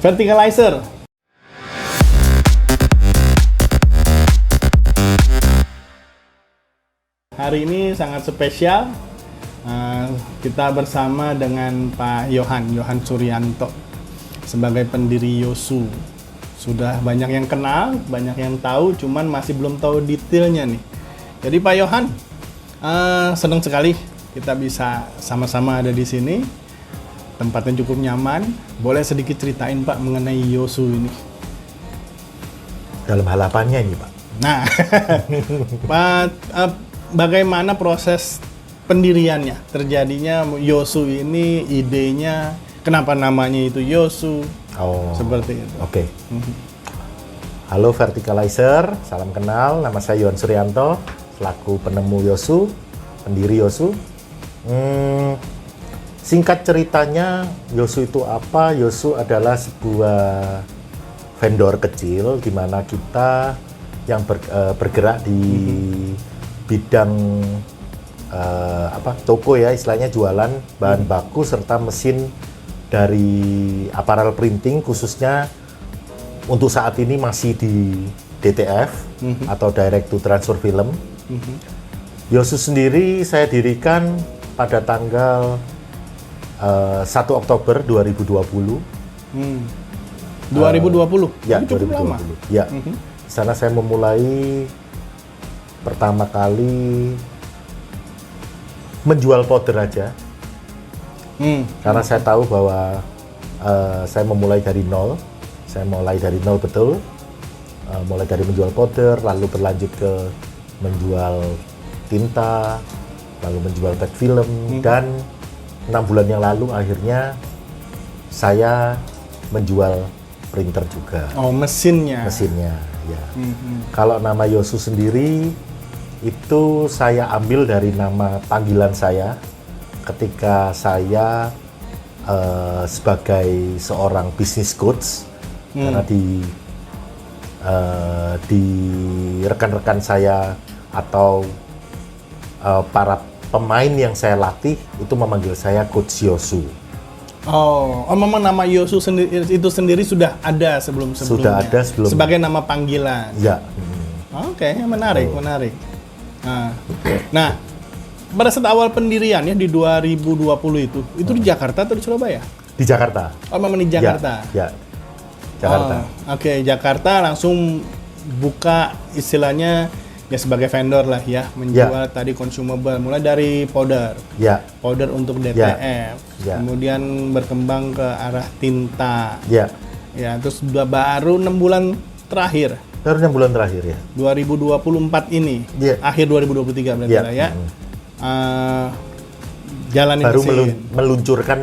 Verticalizer. Hari ini sangat spesial. Kita bersama dengan Pak Yohan Suryanto sebagai pendiri Yosu. Sudah banyak yang kenal, banyak yang tahu, cuman masih belum tahu detailnya nih. Jadi Pak Yohan, senang sekali kita bisa sama-sama ada di sini. Tempatnya cukup nyaman. Boleh sedikit ceritain Pak mengenai Yosu ini? Dalam hal apanya ini Pak? Nah, Pak, bagaimana proses pendiriannya? Terjadinya Yosu ini, idenya, kenapa namanya itu Yosu? Oh, seperti itu. Oke. Halo Verticalizer, salam kenal. Nama saya Yohan Suryanto, selaku penemu Yosu, pendiri Yosu. Singkat ceritanya, Yosu itu apa? Yosu adalah sebuah vendor kecil di mana kita yang bergerak di bidang toko ya, istilahnya jualan bahan baku serta mesin dari aparel printing, khususnya untuk saat ini masih di DTF atau Direct to Transfer Film. Yosu sendiri saya dirikan pada tanggal 1 Oktober 2020. 2020? Ya, cukup 2020. lama. Ya. Di sana saya memulai pertama kali menjual powder aja. Karena saya tahu bahwa saya memulai dari nol. Saya mulai dari nol betul. Mulai dari menjual powder, lalu berlanjut ke menjual tinta, lalu menjual pack film, dan 6 bulan yang lalu akhirnya saya menjual printer juga. Oh, mesinnya. Mesinnya, ya. Kalau nama Yosu sendiri itu saya ambil dari nama panggilan saya ketika saya sebagai seorang business coach, karena di rekan-rekan saya atau para pemain yang saya latih itu memanggil saya Coach Yosu. Oh, memang nama Yosu itu sendiri sudah ada sebelumnya. Sudah ada sebelumnya. Sebagai nama panggilan. Ya. Oke, menarik. Nah, pada saat awal pendirian ya di 2020 itu di Jakarta atau di Surabaya? Di Jakarta. Oh, memang di Jakarta. Ya. Jakarta. Oke, Jakarta langsung buka istilahnya ya sebagai vendor lah ya, menjual tadi consumable, mulai dari powder, powder untuk DTF, kemudian berkembang ke arah tinta, terus baru 6 bulan terakhir. Baru 6 bulan terakhir ya. 2024 ini, akhir 2023 berarti lah ya. Jalanin baru mesin. meluncurkan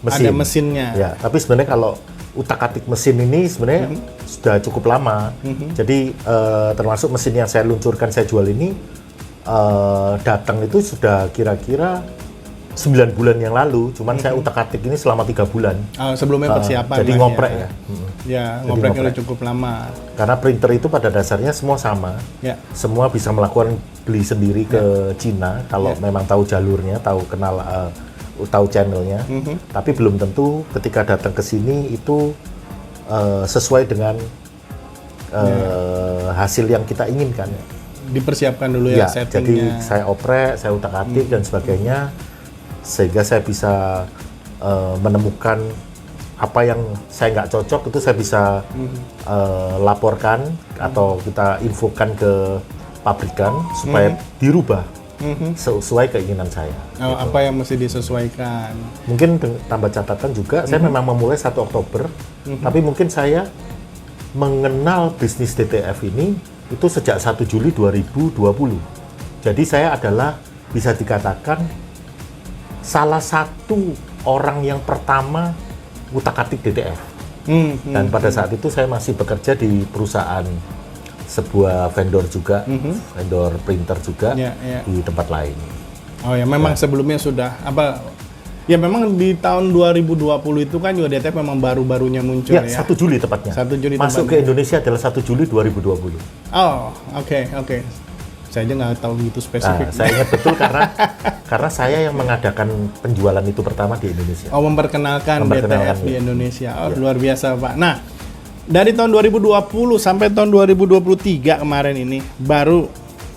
mesin. Ada mesinnya. Ya, tapi sebenarnya kalau utak-atik mesin ini sebenarnya sudah cukup lama. Jadi termasuk mesin yang saya luncurkan, saya jual ini datang itu sudah kira-kira 9 bulan yang lalu. Cuman saya utak-atik ini selama 3 bulan. Sebelumnya persiapan. Jadi ngoprek ya. Ya, ngopreknya udah cukup lama. Karena printer itu pada dasarnya semua sama. Semua bisa melakukan beli sendiri ke Cina kalau memang tahu jalurnya, tahu channelnya, tapi belum tentu ketika datang ke sini itu sesuai dengan hasil yang kita inginkan. Dipersiapkan dulu ya settingnya. Jadi saya oprek, saya utak-atik dan sebagainya, sehingga saya bisa menemukan apa yang saya nggak cocok itu saya bisa laporkan atau kita infokan ke pabrikan supaya dirubah sesuai keinginan saya. Apa yang mesti disesuaikan? Mungkin tambah catatan juga, saya memang memulai 1 Oktober, tapi mungkin saya mengenal bisnis DTF ini itu sejak 1 Juli 2020. Jadi saya adalah bisa dikatakan salah satu orang yang pertama utak-atik DTF. Dan pada saat itu saya masih bekerja di perusahaan sebuah vendor juga, vendor printer juga di tempat lain. Oh ya, memang sebelumnya sudah ya memang di tahun 2020 itu kan juga DTF memang baru-barunya muncul ya. 1 Juli tepatnya. 1 Juli masuk ke Indonesia adalah 1 Juli 2020. Oh, oke. Saya aja nggak tahu gitu spesifik. Saya ingat betul karena saya yang mengadakan penjualan itu pertama di Indonesia. Oh, memperkenalkan DTF di ya. Indonesia. Oh, luar biasa, Pak. Nah, dari tahun 2020 sampai tahun 2023 kemarin ini baru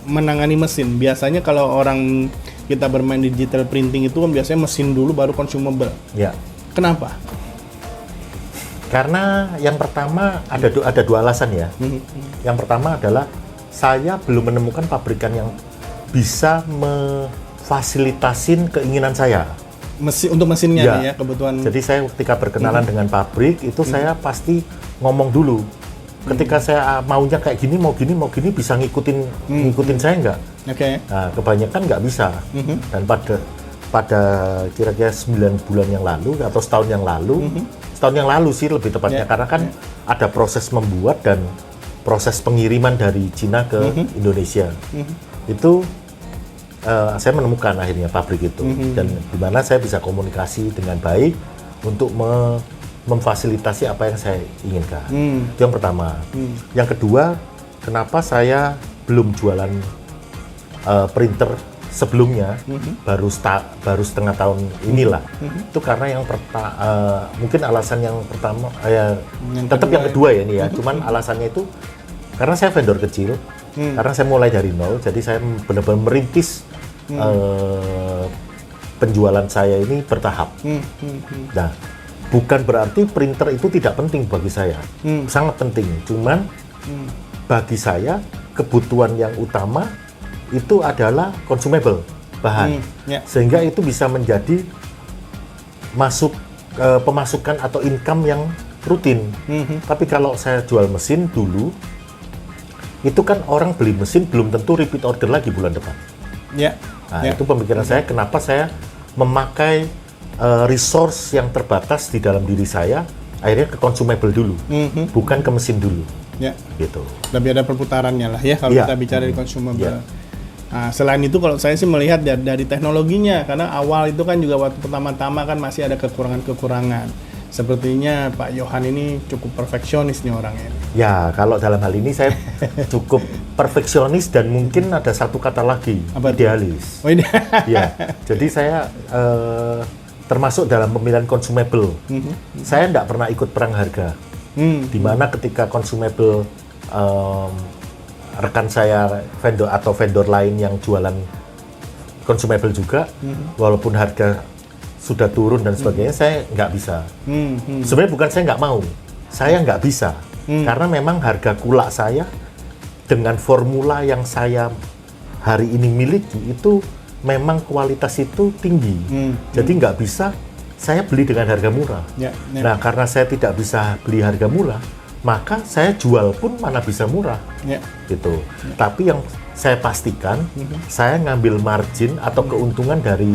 menangani mesin. Biasanya kalau orang kita bermain digital printing itu kan biasanya mesin dulu baru consumable. Ya. Kenapa? Karena yang pertama ada dua alasan ya. Yang pertama adalah saya belum menemukan pabrikan yang bisa memfasilitasin keinginan saya. Untuk mesinnya nih ya, kebutuhan. Jadi saya ketika berkenalan dengan pabrik itu saya pasti ngomong dulu. Ketika saya maunya kayak gini, mau gini bisa ngikutin saya nggak? Oke. Nah, kebanyakan nggak bisa. Dan pada kira-kira 9 bulan yang lalu atau setahun yang lalu sih lebih tepatnya, karena kan ada proses membuat dan proses pengiriman dari Cina ke Indonesia. Itu saya menemukan akhirnya pabrik itu, dan di mana saya bisa komunikasi dengan baik untuk memfasilitasi apa yang saya inginkan. Itu yang pertama. Yang kedua, kenapa saya belum jualan printer sebelumnya, baru setengah tahun inilah. Itu karena mungkin alasan yang pertama tetap yang kedua ya ini ya. Cuman alasannya itu karena saya vendor kecil, karena saya mulai dari nol, jadi saya benar-benar merintis penjualan saya ini bertahap. Nah, bukan berarti printer itu tidak penting bagi saya, sangat penting. Cuman bagi saya kebutuhan yang utama itu adalah consumable, bahan, sehingga itu bisa menjadi pemasukan atau income yang rutin. Tapi kalau saya jual mesin dulu, itu kan orang beli mesin belum tentu repeat order lagi bulan depan. Nah, itu pemikiran saya, kenapa saya memakai resource yang terbatas di dalam diri saya, akhirnya ke consumable dulu, bukan ke mesin dulu. Gitu. Lebih ada perputarannya lah ya kalau kita bicara di consumable. Nah, selain itu kalau saya sih melihat dari teknologinya, karena awal itu kan juga waktu pertama-tama kan masih ada kekurangan-kekurangan. Sepertinya Pak Yohan ini cukup perfeksionis nih orangnya. Ya, kalau dalam hal ini saya cukup perfeksionis dan mungkin ada satu kata lagi, idealis. Oh, ya, jadi saya termasuk dalam pemilihan consumable. Saya tidak pernah ikut perang harga. Di mana ketika consumable rekan saya vendor lain yang jualan consumable juga, walaupun harga sudah turun dan sebagainya, saya nggak bisa. Sebenarnya bukan saya nggak mau, saya nggak bisa. Karena memang harga kulak saya dengan formula yang saya hari ini miliki itu memang kualitas itu tinggi. Jadi nggak bisa saya beli dengan harga murah. Nah, karena saya tidak bisa beli harga murah, maka saya jual pun mana bisa murah. Gitu. Tapi yang saya pastikan, saya ngambil margin atau keuntungan dari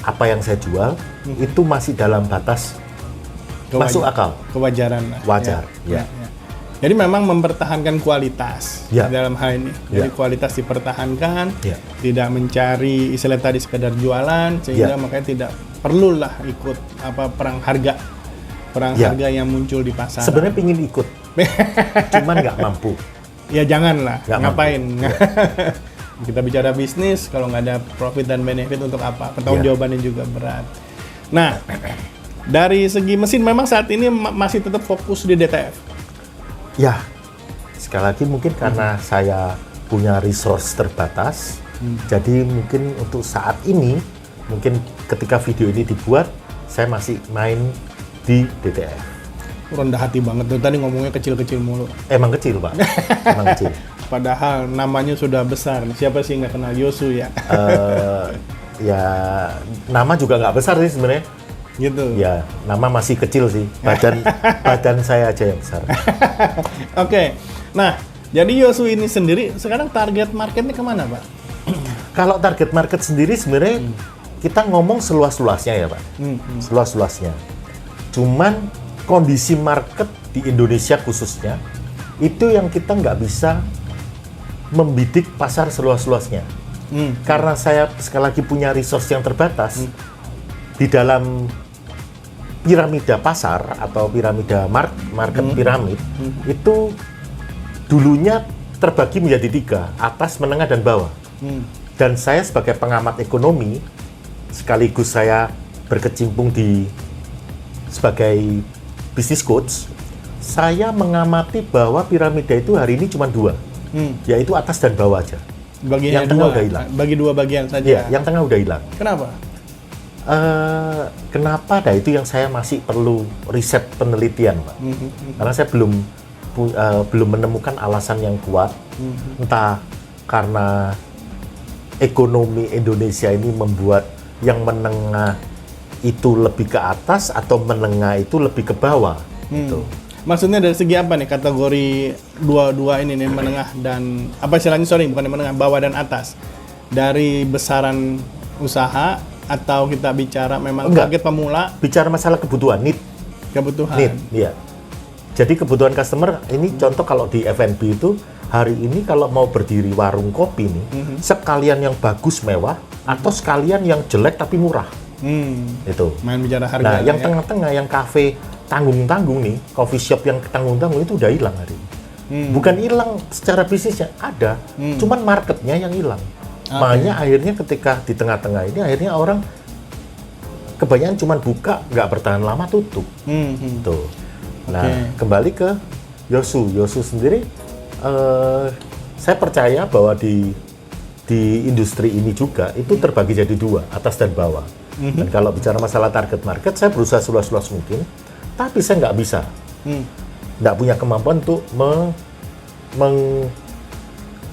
apa yang saya jual itu masih dalam batas masuk akal, kewajaran, wajar. Jadi memang mempertahankan kualitas dalam hal ini. Jadi kualitas dipertahankan, tidak mencari istilah tadi sekedar jualan, sehingga makanya tidak perlulah ikut perang harga yang muncul di pasar. Sebenarnya pingin ikut, cuman nggak mampu. Ya janganlah, ngapain? Kita bicara bisnis, kalau nggak ada profit dan benefit untuk apa? Pertanggungjawabannya juga berat. Nah, dari segi mesin memang saat ini masih tetap fokus di DTF. Ya, sekali lagi mungkin karena saya punya resource terbatas, jadi mungkin untuk saat ini, mungkin ketika video ini dibuat, saya masih main di DTF. Rendah hati banget tuh, tadi ngomongnya kecil-kecil mulu. Emang kecil, Pak. Emang kecil. Padahal namanya sudah besar. Siapa sih nggak kenal Yosu ya? Ya, nama juga nggak besar sih sebenarnya. Gitu. Ya, nama masih kecil sih. Badan saya aja yang besar. Oke. Nah, jadi Yosu ini sendiri sekarang target marketnya kemana, Pak? Kalau target market sendiri sebenarnya kita ngomong seluas-luasnya ya, Pak. Seluas-luasnya. Cuman kondisi market di Indonesia khususnya itu yang kita nggak bisa membidik pasar seluas-luasnya. Karena saya sekali lagi punya resource yang terbatas di dalam piramida pasar atau piramida market piramid itu dulunya terbagi menjadi 3, atas, menengah, dan bawah. Dan saya sebagai pengamat ekonomi, sekaligus saya berkecimpung sebagai business coach, saya mengamati bahwa piramida itu hari ini cuma 2, yaitu atas dan bawah aja. Bagiannya yang tengah dua, udah hilang. bagi 2 bagian saja. Iya, yang tengah udah hilang. Kenapa? Kenapa? Nah, itu yang saya masih perlu riset penelitian, Pak. Karena saya belum menemukan alasan yang kuat. Entah karena ekonomi Indonesia ini membuat yang menengah itu lebih ke atas atau menengah itu lebih ke bawah. Gitu. Maksudnya dari segi apa nih kategori dua ini nih, menengah dan apa istilahnya, bukan yang menengah, bawah dan atas, dari besaran usaha atau kita bicara memang target pemula? Bicara masalah kebutuhan, Kebutuhan. Iya. Jadi kebutuhan customer ini contoh kalau di F&B itu hari ini kalau mau berdiri warung kopi nih, sekalian yang bagus mewah atau sekalian yang jelek tapi murah. Itu. Main bicara harga. Nah, yang tengah-tengah, yang kafe tanggung-tanggung nih, coffee shop yang tanggung-tanggung itu udah hilang hari ini. Bukan hilang secara bisnisnya, ada. Cuman marketnya yang hilang. Makanya akhirnya ketika di tengah-tengah ini, akhirnya orang kebanyakan cuman buka, nggak bertahan lama, tutup. Tuh. Nah, kembali ke Yosu. Yosu sendiri, saya percaya bahwa di industri ini juga itu terbagi jadi 2, atas dan bawah. Dan kalau bicara masalah target market, saya berusaha seluas-luas mungkin, tapi saya nggak bisa, nggak punya kemampuan untuk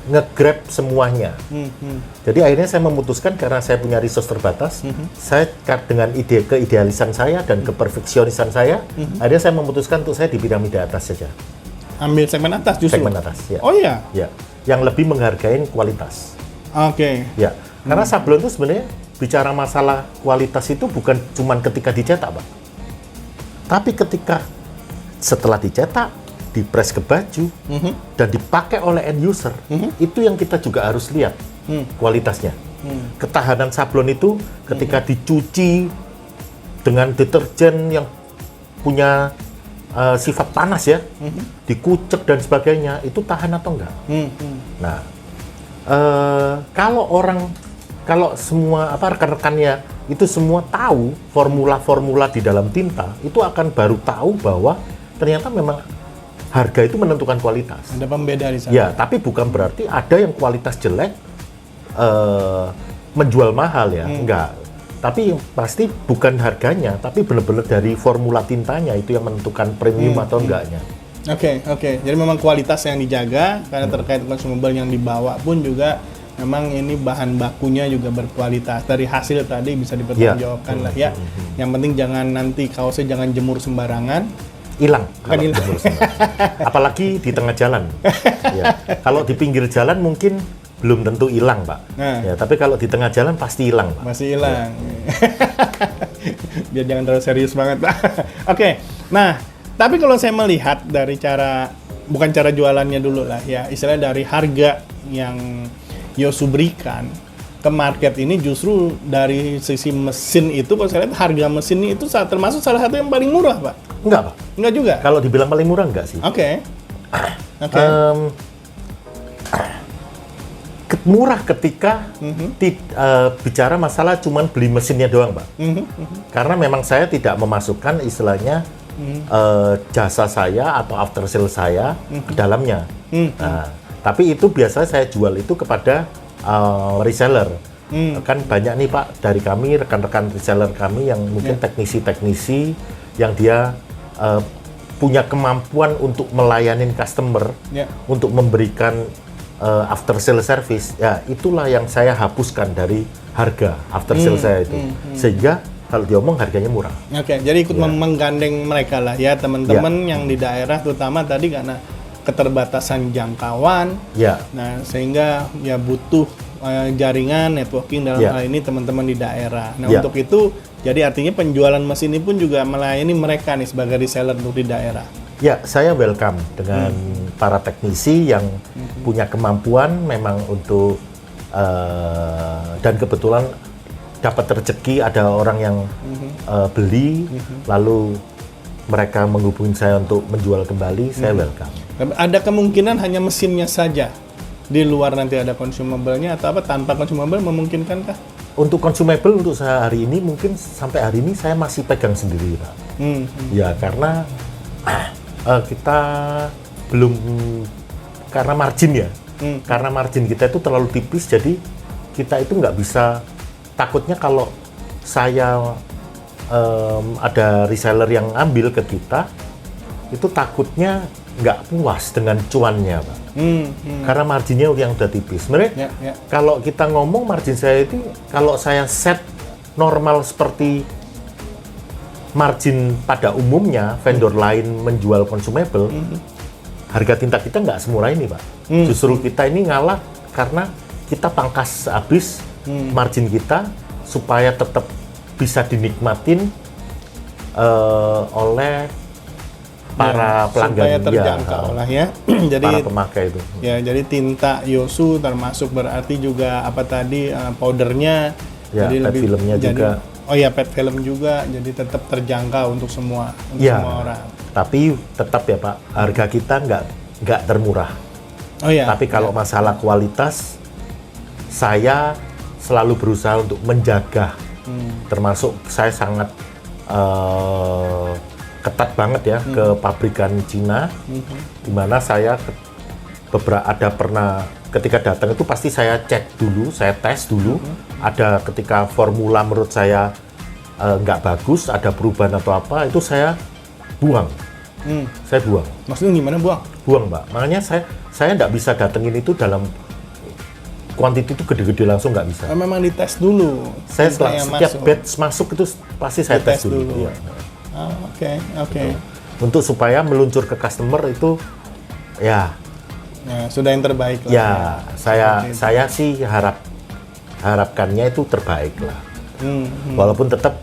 nge-grab semuanya. Jadi akhirnya saya memutuskan, karena saya punya resource terbatas, saya dengan keidealisan saya dan keperfeksionisan saya, akhirnya saya memutuskan untuk saya di piramida atas saja. Ambil segmen atas justru? Segmen atas, ya. Oh iya? Ya, yang lebih menghargai kualitas. Oke. Ya, karena sablon itu sebenarnya bicara masalah kualitas itu bukan cuma ketika dicetak, Pak. Tapi ketika setelah dicetak, dipres ke baju, dan dipakai oleh end user, itu yang kita juga harus lihat kualitasnya. Ketahanan sablon itu ketika dicuci dengan deterjen yang punya sifat panas ya, dikucek dan sebagainya, itu tahan atau enggak? Nah, kalau semua rekan-rekannya itu semua tahu formula-formula di dalam tinta, itu akan baru tahu bahwa ternyata memang harga itu menentukan kualitas. Ada pembeda di sana. Ya, tapi bukan berarti ada yang kualitas jelek menjual mahal ya, enggak. Tapi pasti bukan harganya, tapi benar-benar dari formula tintanya itu yang menentukan premium atau enggaknya. Oke. Jadi memang kualitas yang dijaga, karena terkait consumable yang dibawa pun juga memang ini bahan bakunya juga berkualitas. Dari hasil tadi bisa dipertanggungjawabkan lah ya. Yang penting jangan nanti kaosnya jangan jemur sembarangan. Hilang kalau jemur sembarangan. Apalagi di tengah jalan. Ya. Kalau di pinggir jalan mungkin belum tentu hilang, Pak. Ya, tapi kalau di tengah jalan pasti hilang, Pak. Masih hilang. Biar jangan terlalu serius banget, Pak. Oke. Nah, tapi kalau saya melihat dari bukan cara jualannya dulu lah ya, istilahnya dari harga yang Yosu berikan ke market ini, justru dari sisi mesin itu, kalau saya lihat harga mesin itu termasuk salah satu yang paling murah, Pak. Enggak, Pak. Enggak juga? Kalau dibilang paling murah enggak sih. Oke. Murah ketika bicara masalah cuman beli mesinnya doang, Pak. Karena memang saya tidak memasukkan istilahnya jasa saya atau after sale saya ke dalamnya. Nah, tapi itu biasa saya jual itu kepada reseller. Kan banyak nih, Pak, dari kami, rekan-rekan reseller kami yang mungkin teknisi-teknisi yang dia punya kemampuan untuk melayani customer, untuk memberikan after sale service. Ya, itulah yang saya hapuskan dari harga after sale saya itu. Sehingga kalau diomong harganya murah. Oke, jadi ikut menggandeng mereka lah ya, teman-teman yang di daerah, terutama tadi karena keterbatasan jangkauan. Nah, sehingga ya butuh jaringan networking dalam hal ini teman-teman di daerah. Nah, untuk itu jadi artinya penjualan mesin ini pun juga melayani mereka nih sebagai reseller untuk di daerah. Ya, saya welcome dengan para teknisi yang punya kemampuan memang untuk dan kebetulan dapat rezeki ada orang yang beli lalu mereka menghubungi saya untuk menjual kembali, saya welcome. Tapi ada kemungkinan hanya mesinnya saja. Di luar nanti ada consumable-nya atau apa, tanpa consumable memungkinkankah? Untuk consumable untuk saya hari ini mungkin sampai hari ini saya masih pegang sendiri, Pak. Ya karena kita belum, karena margin ya. Karena margin kita itu terlalu tipis, jadi kita itu nggak bisa, takutnya kalau saya ada reseller yang ambil ke kita, itu takutnya nggak puas dengan cuannya, Pak. Karena marginnya yang udah tipis. Sebenarnya kalau kita ngomong margin saya itu, kalau saya set normal seperti margin pada umumnya vendor lain menjual consumable, harga tinta kita nggak semurah ini, Pak. Justru kita ini ngalah karena kita pangkas habis margin kita supaya tetap bisa dinikmatin oleh para pelanggan, supaya terjangkau lah ya. Jadi para pemakai itu. Ya, jadi tinta Yosu termasuk berarti juga apa tadi powdernya, Ya, jadi pet filmnya juga. Oh ya, pet film juga, jadi tetap terjangkau untuk semua orang. Tapi tetap ya Pak, harga kita nggak termurah. Oh ya. Tapi kalau masalah kualitas, saya selalu berusaha untuk menjaga. Termasuk saya sangat ketat banget ya ke pabrikan Cina, di mana saya pernah ketika datang itu pasti saya cek dulu, saya tes dulu. Ada ketika formula menurut saya nggak bagus, ada perubahan atau apa, itu saya buang. Saya buang. Maksudnya gimana buang? Buang, Mbak. Makanya saya nggak bisa datengin itu dalam kuantiti itu gede-gede langsung, nggak bisa. Memang dites dulu. Saya setiap batch masuk itu pasti saya tes dulu. Ya. Oke. Untuk supaya meluncur ke customer itu ya sudah yang terbaik lah. Ya, saya sih harapkannya itu terbaik lah. Walaupun tetap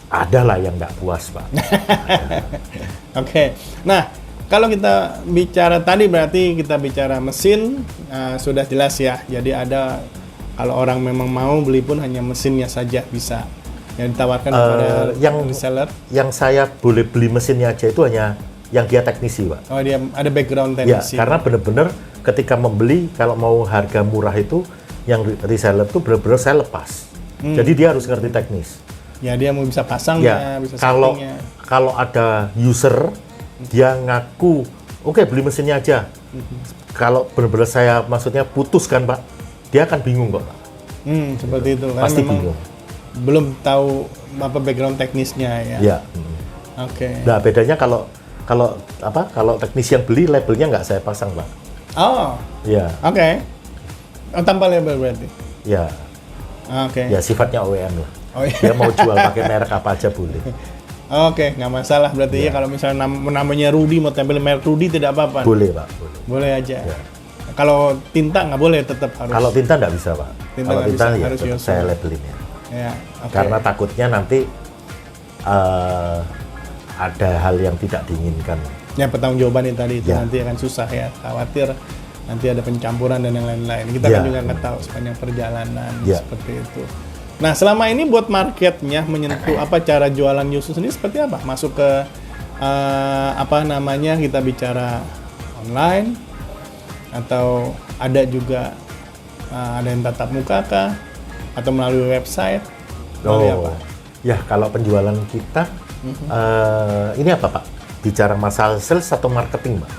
ada lah yang nggak puas, Pak. Oke. Nah, kalau kita bicara tadi berarti kita bicara mesin, sudah jelas ya. Jadi ada, kalau orang memang mau beli pun hanya mesinnya saja bisa yang ditawarkan kepada reseller. Yang saya boleh beli mesinnya aja itu hanya yang dia teknisi, Pak. Oh, dia ada background Ya, teknisi. karena benar-benar ketika membeli, kalau mau harga murah itu, yang reseller itu benar-benar saya lepas. Jadi dia harus ngerti teknis. Ya, dia mau bisa pasang Ya, bisa kalau settingnya. kalau ada user dia ngaku, oke, beli mesinnya aja. Kalau benar-benar saya maksudnya putuskan, Pak, dia akan bingung kok, Pak. Seperti itu. Karena Pasti memang bingung. belum tahu apa background teknisnya ya. Ya. Oke. Nah, bedanya kalau teknisi yang beli, labelnya nggak saya pasang, Pak. Oh, Ya. oke. Oh, tanpa label berarti. Ya. Oke. Ya, sifatnya OEM lah. Oh, iya. Dia mau jual pakai merek apa aja boleh. Oke, nggak masalah berarti ya kalau misalnya namanya Rudy, mau tempel merek Rudy tidak apa-apa. Boleh, Pak. Boleh. Boleh aja. Ya. Kalau tinta nggak boleh, tetap harus. Kalau tinta nggak bisa, Pak. Tinta Kalau nggak tinta bisa, ya harus tetap Yosu. saya labelin ya. Ya, oke. Karena takutnya nanti ada hal yang tidak diinginkan. yang pertanggungjawaban itu tadi itu Ya. nanti akan susah ya, khawatir nanti ada pencampuran dan yang lain-lain. Kita Ya. kan juga nggak tahu sepanjang perjalanan Ya. seperti itu. Nah, selama ini buat marketnya menyentuh apa cara jualan Yosu sendiri seperti apa? Masuk ke kita bicara online atau ada juga ada yang tatap muka kah atau melalui website? Melalui apa? Ya kalau penjualan kita ini apa Pak? Bicara masalah sales atau marketing, Pak?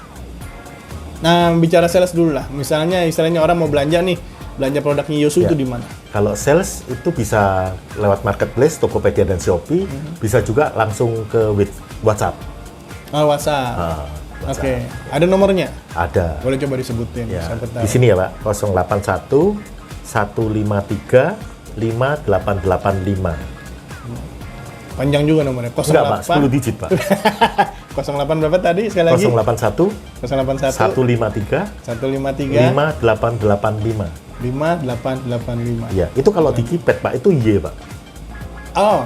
Nah, bicara sales dulu lah. Misalnya istilahnya orang mau belanja nih, belanja produknya Yosu Ya. itu di mana? Kalau sales itu bisa lewat marketplace, Tokopedia dan Shopee, bisa juga langsung ke WhatsApp. Oh, WhatsApp. WhatsApp. Oke. Ada nomornya? Ada. Boleh coba disebutin. Ya, siapa tahu. di sini ya Pak, 081 153 5885. Panjang juga nomornya. 08. Enggak Pak, 10 digit Pak. 08 berapa tadi? Sekali lagi. 081 081 153 153 5885. 5885. Ya, itu kalau di keypad Pak, itu Y Pak. Oh.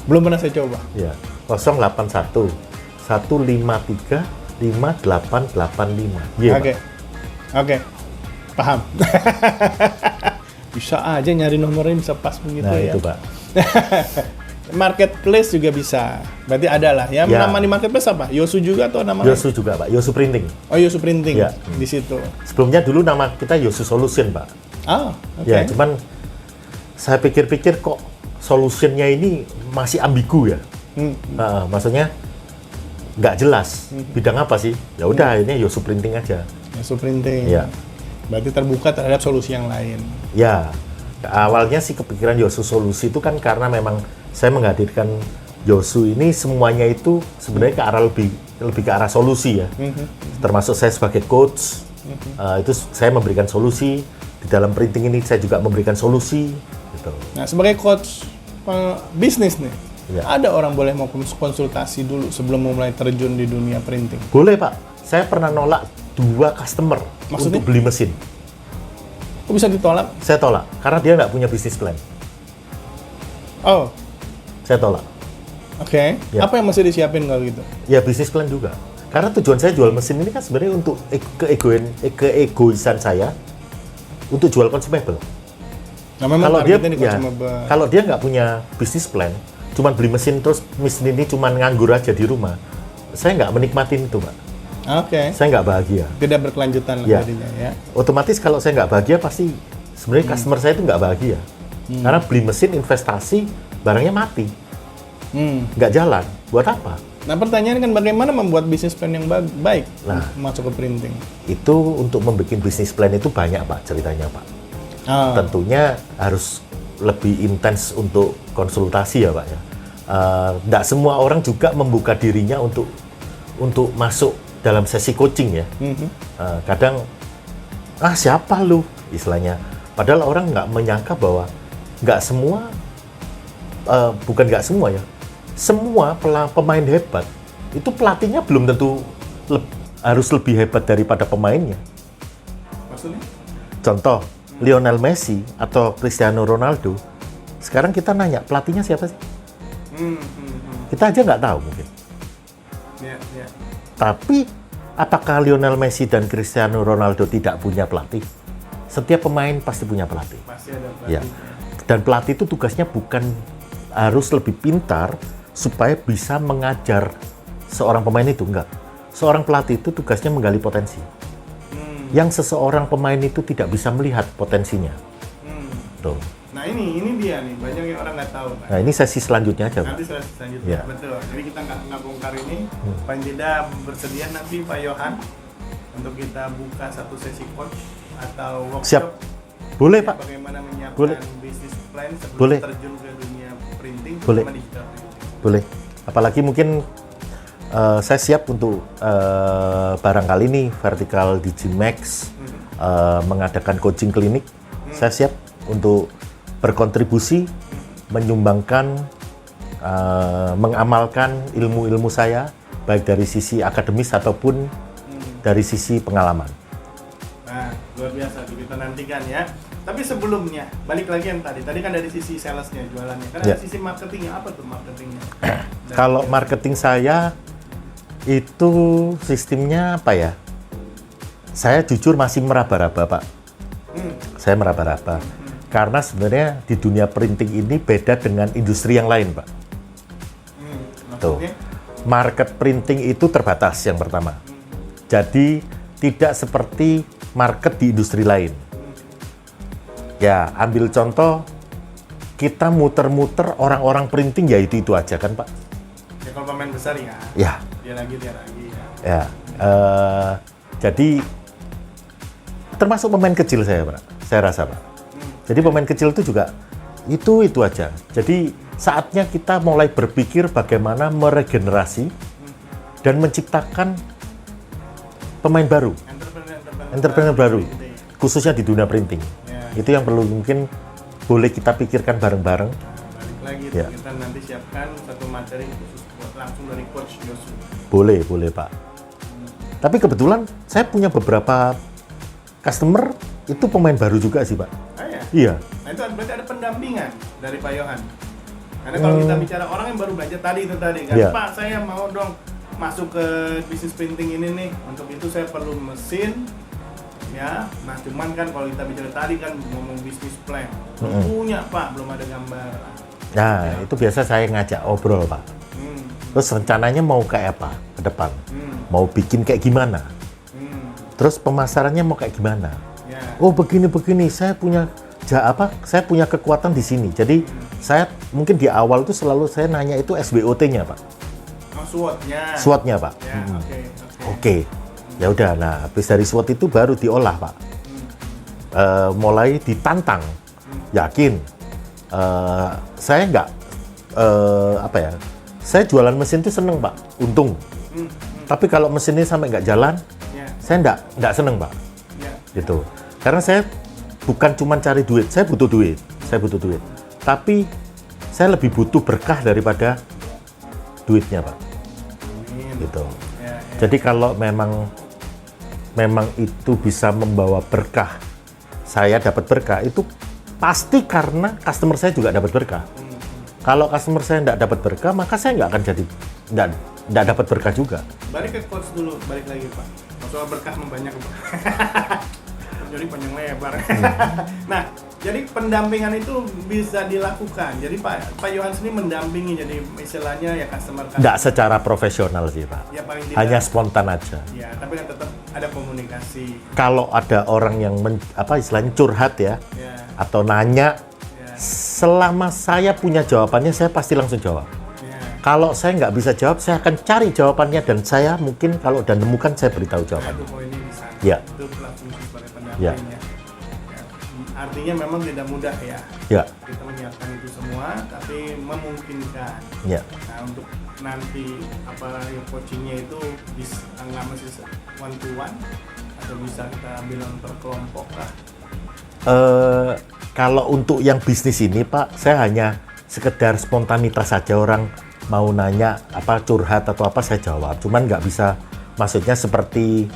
Belum pernah saya coba. Ya, 081 153 5885. Y Oke. Pak. Oke. Paham. Bisa aja nyari nomornya bisa pas begitu Nah, ya. itu Pak. Marketplace juga bisa. Berarti ada lah ya. Ya. Nama di marketplace apa? Yosu juga atau nama lain? Yosu juga Pak, Yosu Printing. Oh, Yosu Printing Ya. di situ. Sebelumnya dulu nama kita Yosu Solution Pak. Ah, oke. Ya, cuman saya pikir-pikir kok solutionnya ini masih ambigu ya. Maksudnya nggak jelas bidang apa sih. Ya udah ini Yosu Printing aja. Yosu Printing. Ya. Berarti terbuka terhadap solusi yang lain. Ya, awalnya sih kepikiran Yosu Solusi itu kan karena memang saya menghadirkan Yosu ini semuanya itu sebenarnya ke arah lebih ke arah solusi ya. Termasuk saya sebagai coach, itu saya memberikan solusi. Di dalam printing ini saya juga memberikan solusi. Gitu. Nah, sebagai coach bisnis nih, Ya. ada orang boleh mau konsultasi dulu sebelum mulai terjun di dunia printing? Boleh Pak, saya pernah nolak 2 customer Maksudnya? untuk beli mesin. Kok bisa ditolak? Saya tolak, karena dia nggak punya bisnis plan. Oh, Saya tolak. oke. Ya. Apa yang mesti disiapin kalau gitu? Ya bisnis plan juga. Karena tujuan saya jual mesin ini kan sebenarnya untuk keegoisan saya untuk jual consumable. Nah, memang Kalau dia targetnya di ya, consumable. kalau dia nggak punya bisnis plan, cuman beli mesin terus mesin ini cuman nganggur aja di rumah, saya nggak menikmatin itu, Pak. Oke. Saya nggak bahagia. Tidak berkelanjutan lah Ya. jadinya ya. Otomatis kalau saya nggak bahagia pasti sebenarnya customer saya itu nggak bahagia. Karena beli mesin investasi barangnya mati, nggak jalan. Buat apa? Nah, pertanyaan kan bagaimana membuat bisnis plan yang baik Nah. masuk ke printing? Itu untuk membuat bisnis plan itu banyak, Pak, ceritanya, Pak. Ah, Tentunya harus lebih intens untuk konsultasi ya, Pak ya. Nggak semua orang juga membuka dirinya untuk masuk dalam sesi coaching ya. Kadang siapa lu istilahnya. Padahal orang nggak menyangka bahwa nggak semua, bukan nggak semua ya. Semua pemain hebat itu pelatihnya belum tentu harus lebih hebat daripada pemainnya. maksudnya? Contoh, Lionel Messi atau Cristiano Ronaldo, sekarang kita nanya, pelatihnya siapa sih? Kita aja nggak tahu mungkin. Ya, ya. Tapi, apakah Lionel Messi dan Cristiano Ronaldo tidak punya pelatih? Setiap pemain pasti punya pelatih. Pasti ada Ya. pelatihnya. Dan pelatih itu tugasnya bukan harus lebih pintar supaya bisa mengajar seorang pemain itu, enggak. Seorang pelatih itu tugasnya menggali potensi. Yang seseorang pemain itu tidak bisa melihat potensinya. Tuh. Nah, ini dia nih, banyak yang orang nggak tahu, Pak. Nah, ini sesi selanjutnya aja, Pak. Nanti selanjutnya, Ya. betul. Jadi kita nggak bongkar ini. Panjeda bersedia nanti Pak Yohan untuk kita buka satu sesi coach atau workshop. Siap. Boleh, Pak. Bagaimana menyiapkan Boleh. bisnis plan sebelum Boleh. terjun ke dunia printing, Boleh. terutama digital printing. Boleh. Apalagi mungkin saya siap untuk barangkali nih Vertical Digimax mengadakan coaching klinik. Saya siap untuk berkontribusi, menyumbangkan, mengamalkan ilmu-ilmu saya, baik dari sisi akademis ataupun dari sisi pengalaman. Nah, luar biasa, kita nantikan ya. Tapi sebelumnya, balik lagi yang tadi kan dari sisi salesnya, jualannya. Kan Ya. ada sisi marketingnya, apa tuh marketingnya? Kalau marketing saya itu sistemnya apa ya? Saya jujur masih meraba-raba, Pak. Saya meraba-raba. Karena sebenarnya di dunia printing ini beda dengan industri yang lain, Pak. Tuh. Maksudnya? Market printing itu terbatas yang pertama. Jadi tidak seperti market di industri lain. Ya, ambil contoh, kita muter-muter orang-orang printing ya itu aja kan, Pak. Ya kalau pemain besar ya, Ya, dia lagi ya. ya. Jadi termasuk pemain kecil saya, Pak. Saya rasa, Pak. Jadi pemain kecil itu juga itu aja. Jadi saatnya kita mulai berpikir bagaimana meregenerasi dan menciptakan pemain baru, entrepreneur baru, khususnya di dunia printing. Itu yang perlu mungkin boleh kita pikirkan bareng-bareng. Balik lagi, Ya. kita nanti siapkan satu materi khusus buat langsung dari Coach Yosu. Boleh, Pak. Tapi kebetulan saya punya beberapa customer itu pemain baru juga sih, Pak. Ah ya? Iya. Nah itu berarti ada pendampingan dari Pak Yohan. Karena kalau kita bicara orang yang baru belajar tadi kan, Iya. Pak saya mau dong masuk ke bisnis printing ini nih. Untuk itu saya perlu mesin, ya. Nah cuman kan kalau kita bicara tadi kan ngomong bisnis plan, belum punya Pak, belum ada gambar. Nah, itu biasa saya ngajak obrol, Pak. Hmm. Terus rencananya mau kayak apa ke depan? Mau bikin kayak gimana? Terus pemasarannya mau kayak gimana? Ya. Oh, begini, saya punya saya punya kekuatan di sini. Jadi saya mungkin di awal itu selalu saya nanya itu SWOT-nya, Pak. Oh, SWOT-nya. SWOT-nya, Pak. Ya, Oke. Ya udah, nah habis dari SWOT itu baru diolah, Pak. Mulai ditantang. Yakin. Saya nggak saya jualan mesin itu seneng, Pak, untung. Tapi kalau mesinnya sampai nggak jalan, saya nggak seneng, Pak. Gitu. Karena saya bukan cuma cari duit, saya butuh duit. Tapi saya lebih butuh berkah daripada duitnya, Pak. Gitu. Jadi kalau memang itu bisa membawa berkah, saya dapat berkah, itu pasti karena customer saya juga dapat berkah. Kalau customer saya nggak dapat berkah, maka saya nggak akan jadi nggak dapat berkah juga. Balik ke quotes dulu, balik lagi, Pak. Soal berkah membanyak, Pak. Jadi panjang lebar. Nah, jadi pendampingan itu bisa dilakukan. Jadi Pak Yohan sendiri mendampingi, jadi istilahnya ya customer. Nggak secara profesional sih, Pak. Ya, paling tidak, hanya spontan aja. Ya, tapi kan tetap ada komunikasi. Kalau ada orang yang istilahnya curhat ya, atau nanya, selama saya punya jawabannya, saya pasti langsung jawab. Kalau saya nggak bisa jawab, saya akan cari jawabannya, dan saya mungkin kalau udah nemukan, saya beritahu jawabannya. Itu poinnya di sana. Ya. Itu fungsi sebagai pendampingnya. Ya. Artinya memang tidak mudah ya. Ya. Kita menyiapkan itu semua, tapi memungkinkan. Ya. Nah, untuk nanti yang coachingnya itu bisa nggak mesti one to one, atau bisa kita bilang per kelompok lah. Kalau untuk yang bisnis ini, Pak, saya hanya sekedar spontanitas saja. Orang mau nanya curhat atau apa, saya jawab. Cuman nggak bisa, maksudnya seperti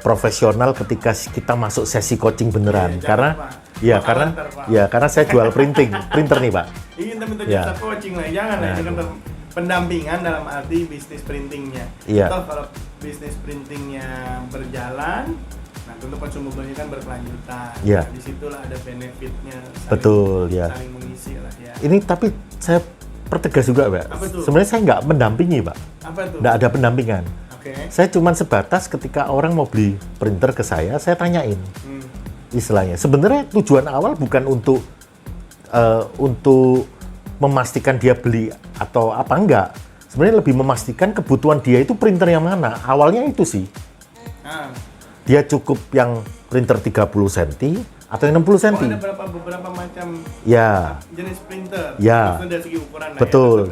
profesional ketika kita masuk sesi coaching beneran. Karena saya jual printer nih, Pak. Ingin minta jasa coaching lah, jangan lah. Ini kan pendampingan dalam arti bisnis printingnya. Kalau bisnis printingnya berjalan, nah tentu consumable-nya kan berkelanjutan. Nah, disitulah ada benefitnya. Saling mengisi lah ya. Ini tapi saya pertegas juga, Pak. Sebenarnya saya nggak mendampingi, Pak. Apa tuh? Nggak ada pendampingan. Saya cuma sebatas ketika orang mau beli printer ke saya tanyain. Istilahnya. Sebenarnya tujuan awal bukan untuk memastikan dia beli atau apa, enggak. Sebenarnya lebih memastikan kebutuhan dia itu printer yang mana. Awalnya itu sih. Dia cukup yang printer 30 cm atau yang 60 cm. Ada beberapa macam jenis printer. Dari segi ukuran. Betul.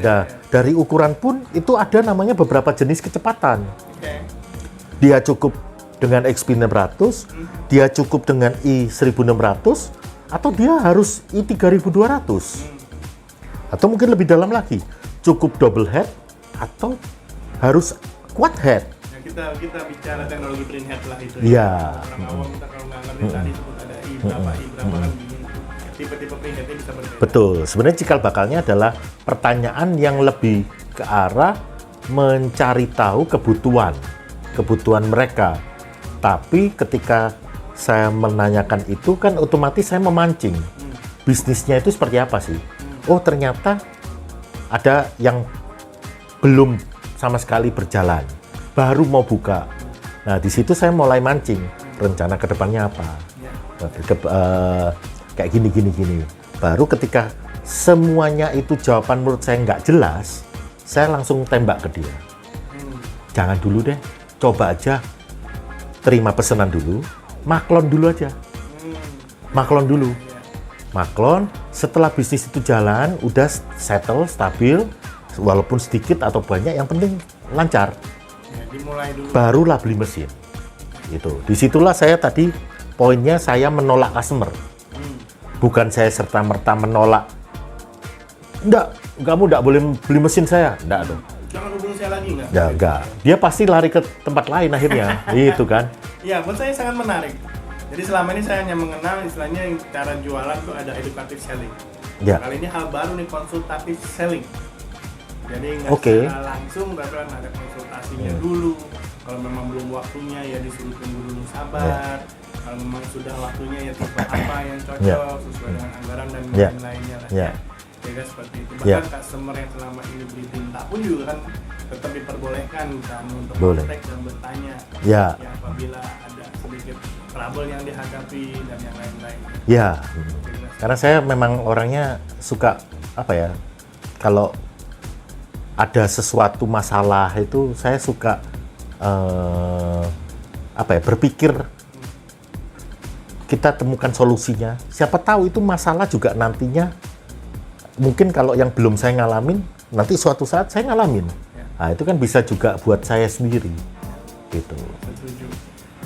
Dari ukuran pun itu ada namanya beberapa jenis kecepatan. Dia cukup dengan XP 600, dia cukup dengan i 1600, atau dia harus i 3200. Atau mungkin lebih dalam lagi, cukup double head atau harus quad head. Kita bicara teknologi print head lah itu. Orang awam kita kalau nggak ngerti tadi sebut ada i berapa kan bingung. Tipe-tipe print headnya bisa berbeda. Betul. Sebenarnya cikal bakalnya adalah pertanyaan yang lebih ke arah mencari tahu kebutuhan mereka. Tapi ketika saya menanyakan itu kan otomatis saya memancing. Bisnisnya itu seperti apa sih? Oh, ternyata ada yang belum sama sekali berjalan. Baru mau buka. Nah, di situ saya mulai mancing. Rencana ke depannya apa? Kayak gini. Baru ketika semuanya itu jawaban menurut saya nggak jelas, saya langsung tembak ke dia. Jangan dulu deh, coba aja terima pesanan dulu, maklon dulu aja. Maklon, setelah bisnis itu jalan, udah settle, stabil, walaupun sedikit atau banyak, yang penting lancar. Dimulai dulu. Barulah beli mesin. Gitu. Disitulah saya tadi poinnya, saya menolak customer. Bukan saya serta-merta menolak. Kamu enggak boleh beli mesin saya. Enggak dong. Jangan hubungi saya lagi enggak? Enggak. Dia pasti lari ke tempat lain akhirnya. Gitu kan. Iya, buat saya sangat menarik. Jadi selama ini saya hanya mengenal istilahnya cara jualan tuh ada educative selling. Kali ini hal baru nih, konsultative selling. Jadi nggak secara langsung, tapi kan ada konsultasinya dulu. Kalau memang belum waktunya ya disuruh tunggu dulu, sabar. Kalau memang sudah waktunya ya tipe apa yang cocok sesuai dengan anggaran dan lain-lainnya lah. Ya ya kan, seperti itu. Ya. Bahkan customer yang selama ini beli tinta pun juga kan tetap diperbolehkan kan untuk Boleh. kontak dan bertanya Ya, ya apabila ada sedikit trouble yang dihadapi dan yang lain-lain. ya. Karena saya memang orangnya suka apa ya? Kalau ada sesuatu masalah itu saya suka apa ya? Berpikir kita temukan solusinya. Siapa tahu itu masalah juga nantinya mungkin kalau yang belum saya ngalamin nanti suatu saat saya ngalamin. Nah, itu kan bisa juga buat saya sendiri. Gitu. Setuju.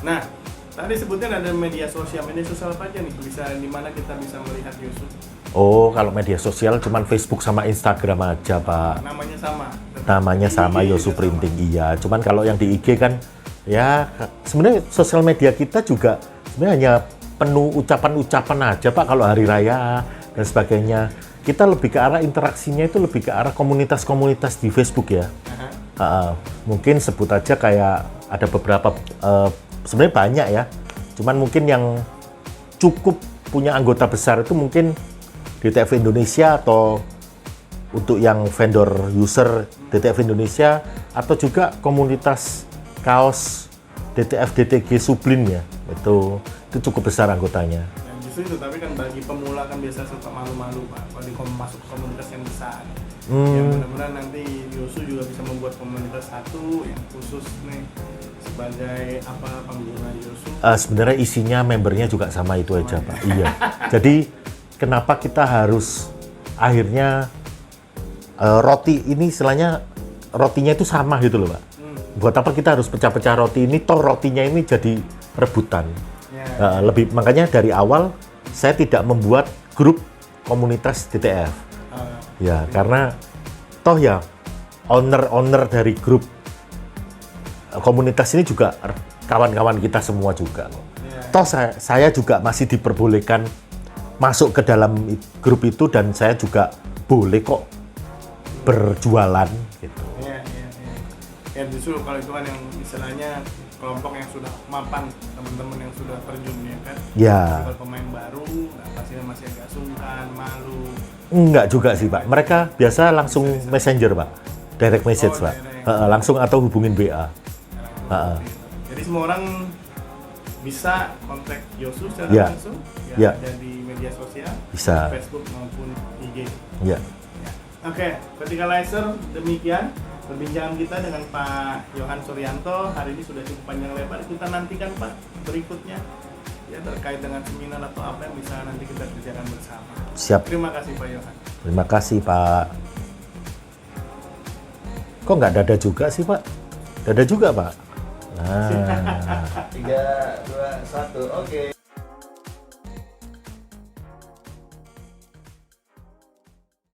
Nah, tadi sebutnya ada media sosial apa aja nih bisa di mana kita bisa melihat Yosu? Oh, kalau media sosial cuman Facebook sama Instagram aja, Pak. Namanya sama. Namanya sama Di IG Yosu juga Printing, iya. Cuman kalau yang di IG kan ya sebenarnya sosial media kita juga sebenarnya hanya penuh ucapan-ucapan aja, Pak, kalau hari raya dan sebagainya. Kita lebih ke arah interaksinya itu lebih ke arah komunitas-komunitas di Facebook ya. Mungkin sebut aja kayak ada beberapa sebenarnya banyak ya. Cuman mungkin yang cukup punya anggota besar itu mungkin DTF Indonesia atau untuk yang vendor user DTF Indonesia atau juga komunitas kaos DTF DTG Sublin ya. Itu cukup besar anggotanya. Ya, justru itu, tapi kan bagi pemula kan biasa suka malu-malu Pak kalau masuk ke komunitas yang besar. Ya mudah-mudahan nanti Yosu juga bisa membuat komunitas satu yang khusus nih sebagai pengguna Yosu. Sebenarnya isinya membernya juga sama itu aja, Pak. Iya. Jadi kenapa kita harus akhirnya roti ini istilahnya rotinya itu sama gitu loh, Pak. Buat apa kita harus pecah-pecah roti ini? Toh rotinya ini jadi rebutan. Makanya dari awal saya tidak membuat grup komunitas DTF. Ya, karena toh ya owner dari grup komunitas ini juga kawan-kawan kita semua juga. Toh saya juga masih diperbolehkan masuk ke dalam grup itu dan saya juga boleh kok berjualan gitu. Ya justru kalau itu kan yang istilahnya kelompok yang sudah mapan, teman-teman yang sudah terjun ya kan. Ya. Kalau pemain baru, pastinya masih agak sungkan, malu. Enggak juga sih, Pak. Mereka biasa langsung messenger, Pak. Direct message, Pak. Langsung atau hubungin BA. Jadi semua orang bisa kontak Yosu secara langsung, ya. Ada di media sosial, Bisa. Facebook maupun IG. Ya. Oke, Verticalizer demikian perbincangan kita dengan Pak Yohan Suryanto. Hari ini sudah cukup panjang lebar. Kita nantikan Pak berikutnya ya terkait dengan seminar atau apa yang bisa nanti kita kerjakan bersama. Siap. Terima kasih Pak Yohan. Terima kasih, Pak. Kok nggak dada juga sih, Pak? Dada juga, Pak. Nah. 3, 2, 1, oke.